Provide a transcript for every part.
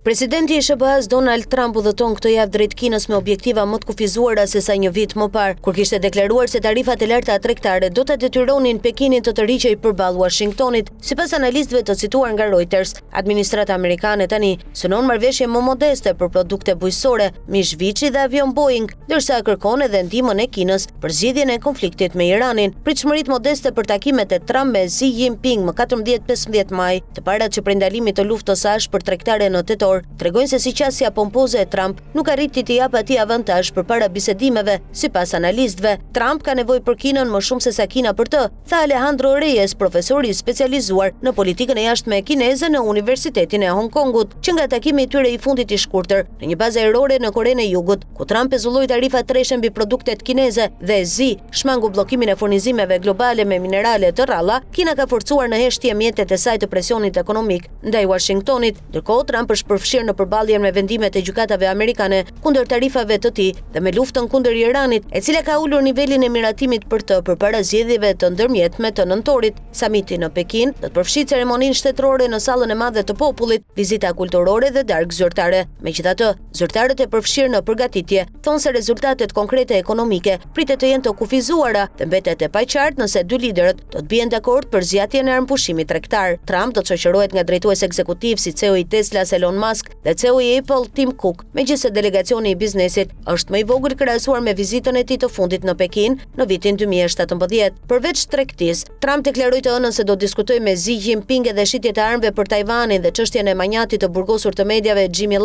Presidenti i SBA-s Donald Trump udhëton këtë javë drejt Kinës me objektiva më të kufizuara se sa një vit më parë, kur kishte deklaruar se tarifat e larta tregtare do ta detyronin Pekinin të tërhiqej përballë Washingtonit. Sipas analistëve të cituar nga Reuters, administrata amerikane tani synon marrëveshje më modeste për produkte bujqësore, mish Vichi dhe avion Boeing, ndërsa kërkon edhe ndihmën e Kinës për zgjidhjen e konfliktit me Iranin. Pritshmëritë modeste për takimet e Trump me Xi Jinping më 14-15 maj, të parat që prej ndalimit të luftës së ashpër tregtare në tetor, tregojnë se siqasja pompoze e Trump nuk arriti të japë atij avantazh përpara bisedimeve. Sipas analistëve, Trump ka nevojë për Kinën më shumë se sa Kina për të, tha Alejandro Reyes, profesor i specializuar në politikën e jashtme kineze në Universitetin e Hong Kongut, që nga takimi i tyre i fundit i shkurtër në një bazë ajrore në Korenë e Jugut, ku Trump pezulloi tarifa treshe mbi produktet kineze dhe Xi shmangu bllokimin e furnizimeve globale me minerale të rralla, Kina ka forcuar në heshtje mjetet e saj të presionit ekonomik ndaj Washingtonit, ndërkohë Trump është përfshirë në përballjen me vendimet e gjykatave amerikane kundër tarifave të tij dhe me luftën kundër Iranit, e cila ka ulur nivelin e miratimit për të përpara zgjedhjeve të ndërmjetme të nëntorit. Samiti në Pekin do të përfshijë ceremoninë shtetërore në sallën e madhe të popullit, vizita kulturore dhe darkë zyrtare. Megjithatë, zyrtarët e përfshirë në përgatitje thonë se rezultatet konkrete ekonomike pritet të jenë të kufizuara dhe mbetet e paqartë nëse dy liderët do të bien dakord për zgjatjen e armpushimit tregtar. Trump do të shoqërohet nga drejtues ekzekutiv si CEO i Tesla Elon Musk dhe CEO i Apple Tim Cook, megjithëse delegacioni i biznesit është më i vogël krahasuar me vizitën e tij të fundit në Pekin në vitin 2017. Përveç tregtisë, Trump deklaroi të ënën se do diskutojë me Xi Jinping edhe shitjet e armëve për Tajvanin dhe çështjen e manjatit të burgosur të mediave Jimmy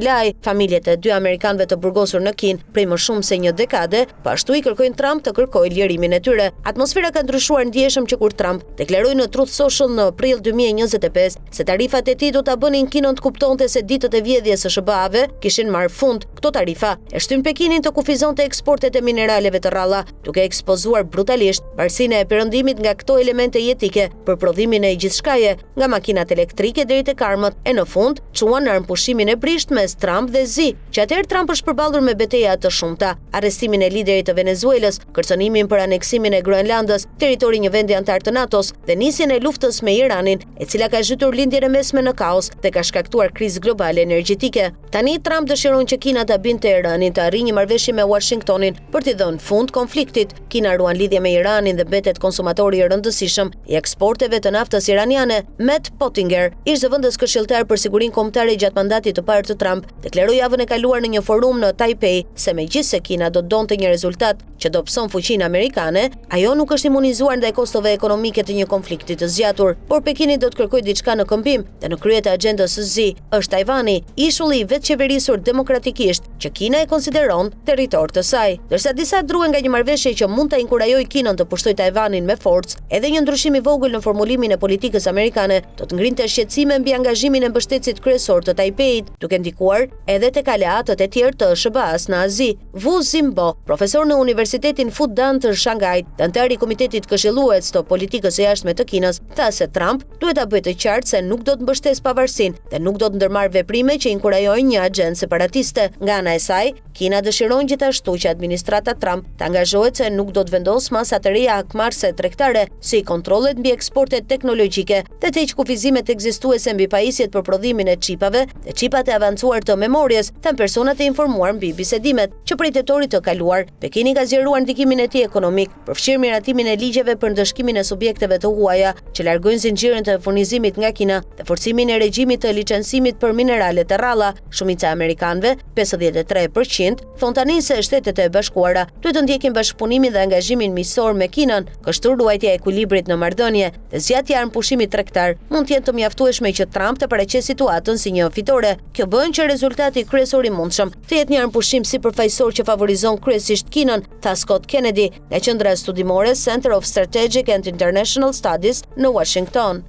Lai, familjet e dy amerikanëve të burgosur në Kinë prej më shumë se një dekade, po ashtu i kërkojnë Trump të kërkojë lirimin e tyre. Atmosfera ka ndryshuar ndjeshëm që kur Trump deklaroi në Truth Social në prill 2025 se tarifat e tij do ta bënin Kinën të kuptonte se ditët e vjedhjes së SBA-ve kishin marrë fund. Këto tarifa e shtyn Pekinin të kufizonte eksportet e mineraleve të rralla, duke ekspozuar brutalisht varësinë e perëndimit nga këto elemente jetike për prodhimin e gjithçkaje, nga makinat elektrike deri tek armët, e në fund çuan në armëpushimin e brisht mes Trump dhe Xi, që atëherë Trump është përballur me betejë të shumta, arrestimin e liderit të Venezuelës, kërcënimin për aneksimin e Groenlandës, territori një vendi antar të NATO-s dhe nisjen e luftës me Iranin, e cila ka zhytur lindjen e mesme në kaos dhe ka shkaktuar krizë globale energjetike. Tani Trump dëshiron që Kina ta binte Teheranin të arrijë një marrëveshje me Washingtonin për t'i dhënë fund konfliktit. Kina ruan lidhje me Iranin dhe mbetet konsumatori i rëndësishëm i eksporteve të naftës iraniane. Matt Pottinger, ish zëvendës këshilltar për sigurinë kombëtare gjatë mandatit të parë të Trump, deklaroi javën e kaluar në një forum në Taipei se megjithëse Kina do donte një rezultat që do pson fuqinë amerikane, ajo nuk është imunizuar ndaj kostove ekonomike të një konflikti të zgjatur, por Pekini do të kërkojë diçka në këmbim dhe në krye të agjendës së Xi është Tajvani, ishulli i vetëqeverisur demokratikisht që Kina e konsideron territor të saj. Ndërsa disa druhen nga një marrëveshje që mund ta inkurajojë Kinën të pushtojë Tajvanin me forcë, edhe një ndryshim i vogël në formulimin e politikës amerikane do të ngrinte shqetësime mbi angazhimin e mbështetësit kryesor të Taipeit, duke ndikuar edhe tek aleatët e tjerë të SBA-s në Azi. Wu Xinbo, profesor në Universitetin Fudan të Shanghait, dhe antar i Komitetit Këshillues të Politikës së Jashtme të Kinës, tha se Trump duhet ta bëjë të qartë se nuk do të mbështesë pavarësinë dhe nuk do të ndërmarrë veprime që inkurajojnë një agjendë separatiste. Nga ana e saj, Kina dëshiron gjithashtu që administrata Trump të angazhohet se nuk do të vendosë masa të reja hakmarrëse tregtare, si kontrollet mbi eksportet teknologjike dhe të heqë kufizimet ekzistuese mbi pajisjet për prodhimin e çipave dhe çipat e avancuar të memorjes, than personat e informuar mbi bisedimet. Që prej tetorit të kaluar, Pekini ka zgjeruar ndikimin e tij ekonomik, përfshirë miratimin e ligjeve për ndëshkimin e subjekteve të huaja që largojnë zinxhirin të furnizimit nga Kina dhe forcimin e regjimit të licencimit për minerale të rralla. Shumica e amerikanëve, 53%, thonë tani se Shtetet e Bashkuara duhet të ndjekin bashkëpunimin dhe angazhimin miqësor me Kinën, kështu ruajtja e ekuilibrit në marrëdhënie dhe zgjatja e armëpushimit tregtar mund të jenë të mjaftueshme që Trump të paraqesë situatën si një fitore. Kjo bën që rezultati kryesor i mundshëm të jetë një armëpushim sipërfaqësor që favorizon kryesisht Kinën, tha Scott Kennedy nga Qendra Studimore Center of Strategic and International Studies në Washington.